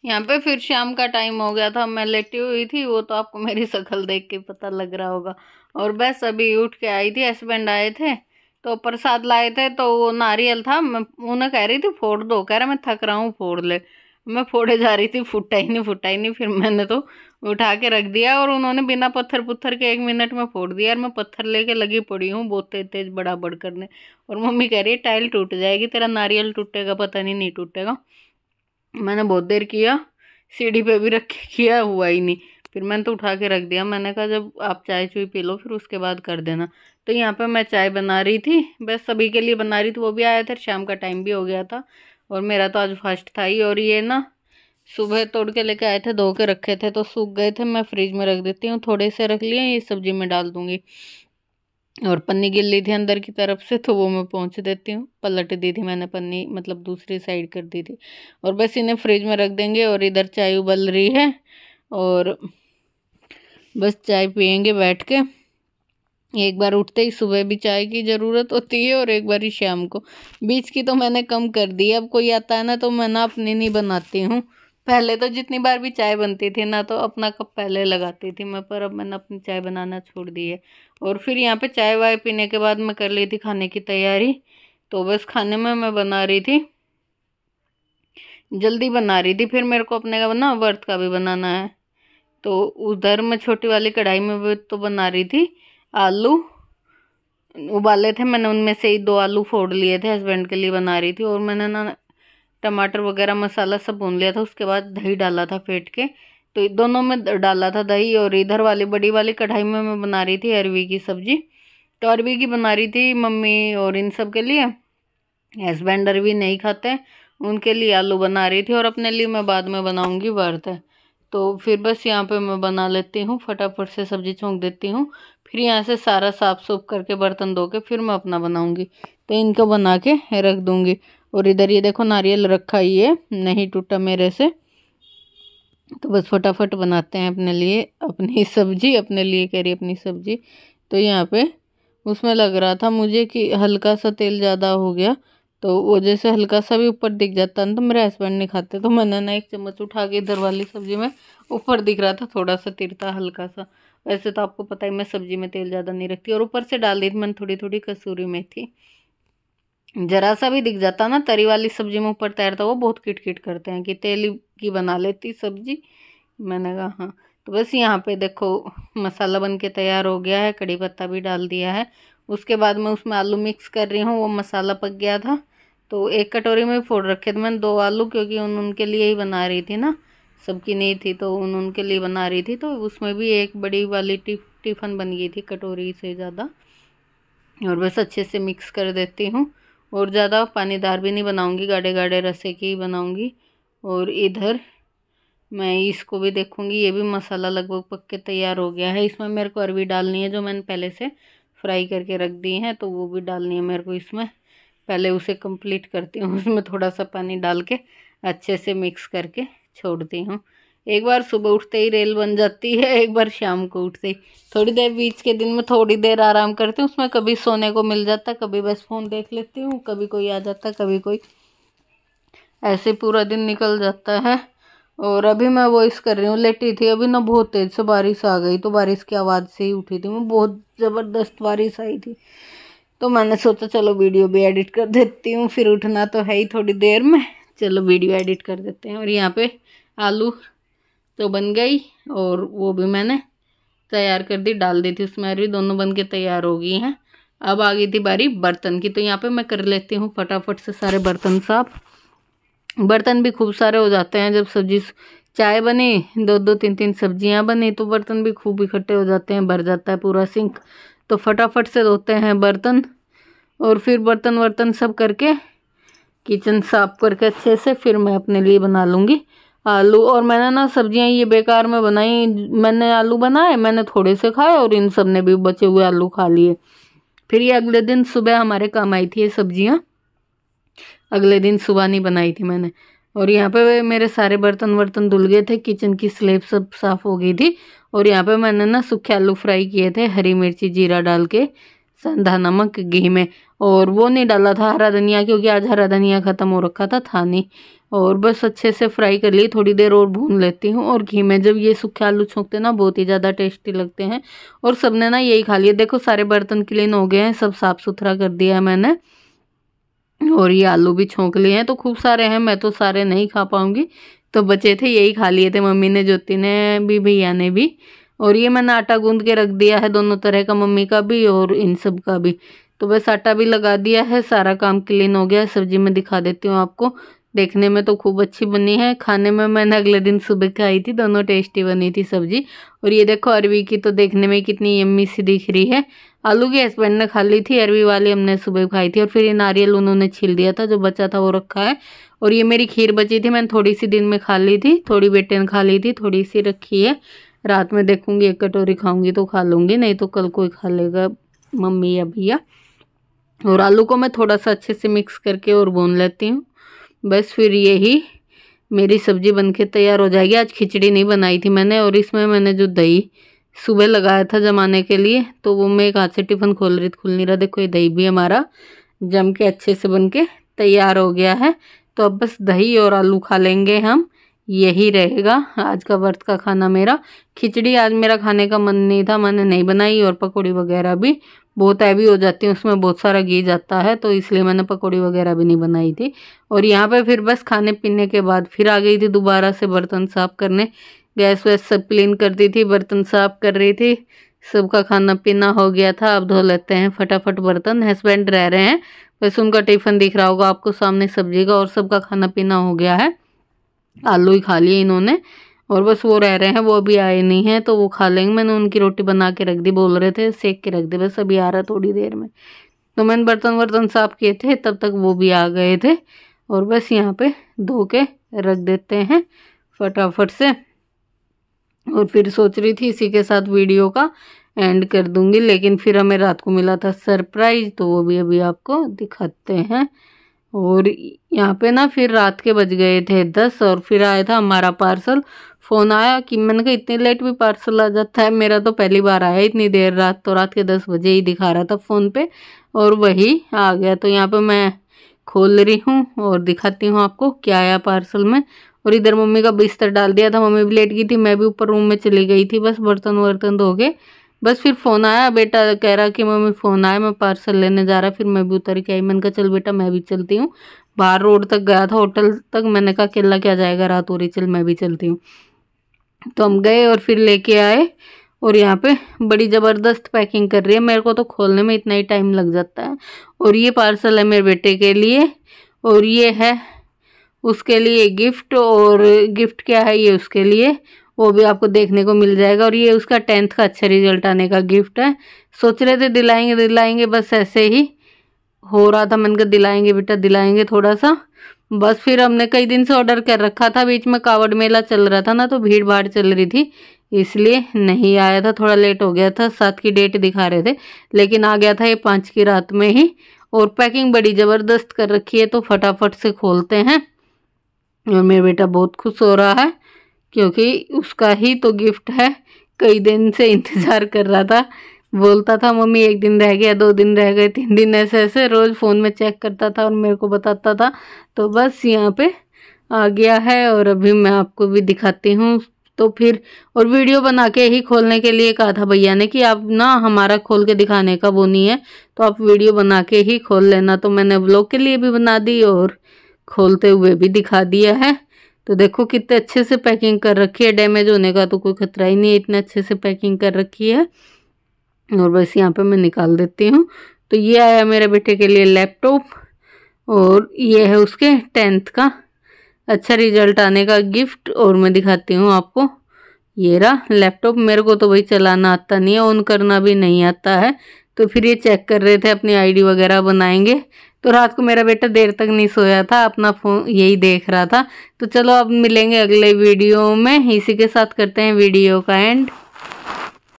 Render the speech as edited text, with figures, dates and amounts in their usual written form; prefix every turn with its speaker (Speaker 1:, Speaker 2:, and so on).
Speaker 1: यहाँ पे फिर शाम का टाइम हो गया था, मैं लेटी हुई थी, वो तो आपको मेरी शक्ल देख के पता लग रहा होगा। और बस अभी उठ के आई थी, हस्बैंड आए थे तो प्रसाद लाए थे, तो वो नारियल था, मैं उन्हें कह रही थी फोड़ दो, कह रहा मैं थक रहा हूँ फोड़ ले। मैं फोड़े जा रही थी, फुटा ही नहीं फुटा ही नहीं, फिर मैंने तो उठा के रख दिया और उन्होंने बिना पत्थर पुत्थर के 1 मिनट में फोड़ दिया। और मैं पत्थर लेके लगी पड़ी हूँ बहुत तेज तेज बड़ाबड़ करने। और मम्मी कह रही है टाइल टूट जाएगी, तेरा नारियल टूटेगा, पता नहीं टूटेगा। मैंने बहुत देर किया, सीढ़ी पे भी रख के किया, हुआ ही नहीं। फिर मैंने तो उठा के रख दिया, मैंने कहा जब आप चाय चुई पी लो फिर उसके बाद कर देना। तो यहाँ पे मैं चाय बना रही थी, बस सभी के लिए बना रही थी, वो भी आया था, शाम का टाइम भी हो गया था। और मेरा तो आज फर्स्ट था ही। और ये ना सुबह तोड़ के लेके आए थे, धो के रखे थे तो सूख गए थे, मैं फ्रिज में रख देती हूँ, थोड़े से रख लिए, ये सब्जी में डाल दूंगी। और पन्नी गिल्ली थी अंदर की तरफ से, तो वो मैं पहुँच देती हूँ, पलट दी थी मैंने पन्नी, मतलब दूसरी साइड कर दी थी। और बस इन्हें फ्रिज में रख देंगे। और इधर चाय उबल रही है और बस चाय पियेंगे बैठ के। एक बार उठते ही सुबह भी चाय की ज़रूरत होती है और एक बार ही शाम को। बीच की तो मैंने कम कर दी, अब कोई आता है ना तो मैं ना अपनी नहीं बनाती हूँ। पहले तो जितनी बार भी चाय बनती थी ना तो अपना कप पहले लगाती थी मैं, पर अब मैंने अपनी चाय बनाना छोड़ दी है। और फिर यहाँ पे चाय वाय पीने के बाद मैं कर ली थी खाने की तैयारी। तो बस खाने में मैं बना रही थी, जल्दी बना रही थी, फिर मेरे को अपने का ना व्रत का भी बनाना है। तो उधर मैं छोटी वाली कढ़ाई में भी तो बना रही थी। आलू उबाले थे मैंने, उनमें से ही 2 आलू फोड़ लिए थे, हस्बैंड के लिए बना रही थी। और मैंने ना टमाटर वगैरह मसाला सब भून लिया था, उसके बाद दही डाला था फेंट के, तो दोनों में डाला था दही। और इधर वाली बड़ी वाली कढ़ाई में मैं बना रही थी अरवी की सब्जी। तो अरवी की बना रही थी मम्मी और इन सब के लिए, हस्बैंड अरवी नहीं खाते, उनके लिए आलू बना रही थी और अपने लिए मैं बाद में बनाऊंगी भरत। तो फिर बस यहाँ पे मैं बना लेती हूँ, फटाफट से सब्जी छोंक देती हूँ, फिर यहाँ से सारा साफ सूफ करके बर्तन धो के फिर मैं अपना बनाऊंगी। तो इनको बना के रख दूंगी। और इधर ये देखो नारियल रखा ही है, नहीं टूटा मेरे से। तो बस फटाफट बनाते हैं अपने लिए अपनी सब्जी, अपने लिए कह रही अपनी सब्जी। तो यहाँ पे उसमें लग रहा था मुझे कि हल्का सा तेल ज़्यादा हो गया, तो वो जैसे हल्का सा भी ऊपर दिख जाता ना तो मेरे हस्बैंड नहीं खाते, तो मैंने ना एक चम्मच उठा के इधर वाली सब्जी में ऊपर दिख रहा था थोड़ा सा तिरता हल्का सा। वैसे तो आपको पता है मैं सब्जी में तेल ज़्यादा नहीं रखती। और ऊपर से डाल दी थी मैंने थोड़ी थोड़ी कसूरी मेथी। जरा सा भी दिख जाता ना तरी वाली सब्जी में ऊपर तैरता, वो बहुत किटकिट करते हैं कि तेली की बना लेती सब्जी। मैंने कहा हाँ। तो बस यहाँ पे देखो मसाला बन के तैयार हो गया है, कड़ी पत्ता भी डाल दिया है। उसके बाद मैं उसमें आलू मिक्स कर रही हूँ, वो मसाला पक गया था तो एक कटोरी में फोड़ रखे थे मैंने 2 आलू, क्योंकि उनके लिए ही बना रही थी ना, सबकी नहीं थी तो उनके लिए बना रही थी। तो उसमें भी एक बड़ी वाली टिफ़न बन गई थी कटोरी से ज़्यादा। और बस अच्छे से मिक्स कर देती हूँ। और ज़्यादा पानीदार भी नहीं बनाऊँगी, गाढ़े गाढ़े रसे की ही बनाऊँगी। और इधर मैं इसको भी देखूँगी, ये भी मसाला लगभग पक के तैयार हो गया है। इसमें मेरे को अरवी डालनी है जो मैंने पहले से फ्राई करके रख दी हैं, तो वो भी डालनी है मेरे को इसमें। पहले उसे कंप्लीट करती हूँ, उसमें थोड़ा सा पानी डाल के अच्छे से मिक्स करके छोड़ती हूँ। एक बार सुबह उठते ही रेल बन जाती है, एक बार शाम को उठते ही। थोड़ी देर बीच के दिन में थोड़ी देर आराम करती हूँ, उसमें कभी सोने को मिल जाता, कभी बस फ़ोन देख लेती हूँ, कभी कोई आ जाता, कभी कोई, ऐसे पूरा दिन निकल जाता है। और अभी मैं वॉइस कर रही हूँ, लेटी थी अभी ना, बहुत तेज़ से बारिश आ गई, तो बारिश की आवाज़ से ही उठी थी मैं, बहुत ज़बरदस्त बारिश आई थी। तो मैंने सोचा चलो वीडियो भी एडिट कर देती हूँ, फिर उठना तो है ही थोड़ी देर में, चलो वीडियो एडिट कर देते हैं। और यहाँ पे आलू तो बन गई और वो भी मैंने तैयार कर दी, डाल दी थी उसमें अरवी, दोनों बन के तैयार हो गई हैं। अब आ गई थी बारी बर्तन की, तो यहाँ पे मैं कर लेती हूँ फटाफट से सारे बर्तन साफ। बर्तन भी खूब सारे हो जाते हैं जब सब्जी, चाय बनी, 2-2 3-3 सब्जियां बनी, तो बर्तन भी खूब इकट्ठे हो जाते हैं, भर जाता है पूरा सिंक। तो फटाफट से धोते हैं बर्तन। और फिर बर्तन वर्तन सब करके किचन साफ करके अच्छे से फिर मैं अपने लिए बना लूँगी आलू। और मैंने ना सब्जियां ये बेकार में बनाई, मैंने आलू बनाए, मैंने थोड़े से खाए और इन सब ने भी बचे हुए आलू खा लिए। फिर ये अगले दिन सुबह हमारे काम आई थी ये सब्जियां, अगले दिन सुबह नहीं बनाई थी मैंने। और यहाँ पे मेरे सारे बर्तन वर्तन धुल गए थे, किचन की स्लेब सब साफ़ हो गई थी। और यहाँ पे मैंने ना सूखे आलू फ्राई किए थे, हरी मिर्ची जीरा डाल के, संधा नमक घी में। और वो नहीं डाला था हरा धनिया, क्योंकि आज हरा धनिया ख़त्म हो रखा था नहीं। और बस अच्छे से फ्राई कर ली, थोड़ी देर और भून लेती हूँ। और घी में जब ये सूखे आलू छोंकते ना बहुत ही ज़्यादा टेस्टी लगते हैं। और सबने ना यही खा लिया। देखो सारे बर्तन क्लीन हो गए हैं, सब साफ़ सुथरा कर दिया है मैंने। और ये आलू भी छोंक लिए हैं, तो खूब सारे हैं, मैं तो सारे नहीं खा पाऊँगी, तो बचे थे यही खा लिए थे मम्मी ने, ज्योति ने भी, भैया ने भी। और ये मैंने आटा गूंद के रख दिया है दोनों तरह का, मम्मी का भी और इन सब का भी। तो बस आटा भी लगा दिया है, सारा काम क्लीन हो गया है। सब्जी में दिखा देती हूँ आपको। देखने में तो खूब अच्छी बनी है, खाने में मैंने अगले दिन सुबह खाई थी, दोनों टेस्टी बनी थी सब्जी। और ये देखो अरवी की तो देखने में कितनी यम्मी सी दिख रही है। आलू की हस्बैंड ने खा ली थी, अरवी वाली हमने सुबह खाई थी। और फिर ये नारियल उन्होंने छील दिया था, जो बचा था वो रखा है। और ये मेरी खीर बची थी, मैंने थोड़ी सी दिन में खा ली थी, थोड़ी बेटे ने खा ली थी, थोड़ी सी रखी है। रात में देखूंगी, एक कटोरी खाऊंगी तो खा लूँगी, नहीं तो कल कोई खा लेगा, मम्मी या भैया। और आलू को मैं थोड़ा सा अच्छे से मिक्स करके और भून लेती हूँ। बस फिर यही मेरी सब्जी बनके तैयार हो जाएगी। आज खिचड़ी नहीं बनाई थी मैंने, और इसमें मैंने जो दही सुबह लगाया था जमाने के लिए, तो वो मैं एक हाथ से टिफ़िन खोल रही, खुल नहीं रहा। देखो ये दही भी हमारा जम के अच्छे से बन के तैयार हो गया है। तो अब बस दही और आलू खा लेंगे हम, यही रहेगा आज का व्रत का खाना मेरा। खिचड़ी आज मेरा खाने का मन नहीं था, मैंने नहीं बनाई। और पकौड़ी वगैरह भी बहुत हैवी हो जाती है, उसमें बहुत सारा घी जाता है, तो इसलिए मैंने पकौड़ी वगैरह भी नहीं बनाई थी। और यहाँ पे फिर बस खाने पीने के बाद फिर आ गई थी दोबारा से बर्तन साफ़ करने। गैस वैस सब क्लीन करती थी, बर्तन साफ़ कर रही थी, सबका खाना पीना हो गया था। अब धो लेते हैं फटाफट बर्तन। हस्बैंड रह रहे हैं, वैसे उनका टिफ़िन दिख रहा होगा आपको सामने सब्जी का, और सबका खाना पीना हो गया है। आलू ही खा लिए इन्होंने, और बस वो रह रहे हैं, वो अभी आए नहीं हैं, तो वो खा लेंगे। मैंने उनकी रोटी बना के रख दी, बोल रहे थे सेक के रख दे, बस अभी आ रहा थोड़ी देर में। तो मैंने बर्तन वर्तन साफ़ किए थे, तब तक वो भी आ गए थे। और बस यहाँ पे धो के रख देते हैं फटाफट से। और फिर सोच रही थी इसी के साथ वीडियो का एंड कर दूंगी, लेकिन फिर हमें रात को मिला था सरप्राइज़, तो वो भी अभी आपको दिखाते हैं। और यहाँ पे ना फिर रात के बज गए थे 10, और फिर आया था हमारा पार्सल। फ़ोन आया कि मैंने कहा इतनी लेट भी पार्सल आ जाता है, मेरा तो पहली बार आया इतनी देर रात, तो रात के 10 बजे ही दिखा रहा था फ़ोन पे, और वही आ गया। तो यहाँ पे मैं खोल रही हूँ और दिखाती हूँ आपको क्या आया पार्सल में। और इधर मम्मी का बिस्तर डाल दिया था, मम्मी भी लेट गई थी, मैं भी ऊपर रूम में चली गई थी, बस बर्तन वर्तन धो के। बस फिर फ़ोन आया, बेटा कह रहा कि मम्मी फ़ोन आया, मैं पार्सल लेने जा रहा। फिर मैं भी उतर के आई, मैंने कहा चल बेटा मैं भी चलती हूँ। बाहर रोड तक गया था, होटल तक, मैंने कहा अकेला क्या जाएगा, रात हो रही, चल मैं भी चलती हूँ। तो हम गए और फिर लेके आए। और यहाँ पे बड़ी ज़बरदस्त पैकिंग कर रही है, मेरे को तो खोलने में इतना ही टाइम लग जाता है। और ये पार्सल है मेरे बेटे के लिए, और ये है उसके लिए गिफ्ट। और गिफ्ट क्या है ये उसके लिए, वो भी आपको देखने को मिल जाएगा। और ये उसका 10th का अच्छा रिजल्ट आने का गिफ्ट है। सोच रहे थे दिलाएंगे दिलाएंगे, बस ऐसे ही हो रहा था, मैंने कहा दिलाएंगे बेटा दिलाएंगे थोड़ा सा। बस फिर हमने कई दिन से ऑर्डर कर रखा था, बीच में कावड़ मेला चल रहा था ना, तो भीड़ भाड़ चल रही थी, इसलिए नहीं आया था, थोड़ा लेट हो गया था। 7 की डेट दिखा रहे थे, लेकिन आ गया था ये 5 की रात में ही। और पैकिंग बड़ी ज़बरदस्त कर रखी है, तो फटाफट से खोलते हैं। और मेरा बेटा बहुत खुश हो रहा है, क्योंकि उसका ही तो गिफ्ट है, कई दिन से इंतज़ार कर रहा था। बोलता था मम्मी 1 दिन रह गया, 2 दिन रह गए, 3 दिन, ऐसे ऐसे रोज़ फ़ोन में चेक करता था और मेरे को बताता था। तो बस यहाँ पे आ गया है, और अभी मैं आपको भी दिखाती हूँ। तो फिर और वीडियो बना के ही खोलने के लिए कहा था भैया ने कि आप ना हमारा खोल के दिखाने का वो नहीं है, तो आप वीडियो बना के ही खोल लेना। तो मैंने व्लॉग के लिए भी बना दी और खोलते हुए भी दिखा दिया है। तो देखो कितने अच्छे से पैकिंग कर रखी है, डैमेज होने का तो कोई खतरा ही नहीं है, इतने अच्छे से पैकिंग कर रखी है। और बस यहाँ पे मैं निकाल देती हूँ। तो ये आया मेरे बेटे के लिए लैपटॉप, और ये है उसके 10th का अच्छा रिजल्ट आने का गिफ्ट। और मैं दिखाती हूँ आपको, ये रहा लैपटॉप। मेरे को तो भाई चलाना आता नहीं है, ऑन करना भी नहीं आता है। तो फिर ये चेक कर रहे थे अपनी आईडी वगैरह बनाएंगे। तो रात को मेरा बेटा देर तक नहीं सोया था, अपना फ़ोन यही देख रहा था। तो चलो अब मिलेंगे अगले वीडियो में, इसी के साथ करते हैं वीडियो का एंड।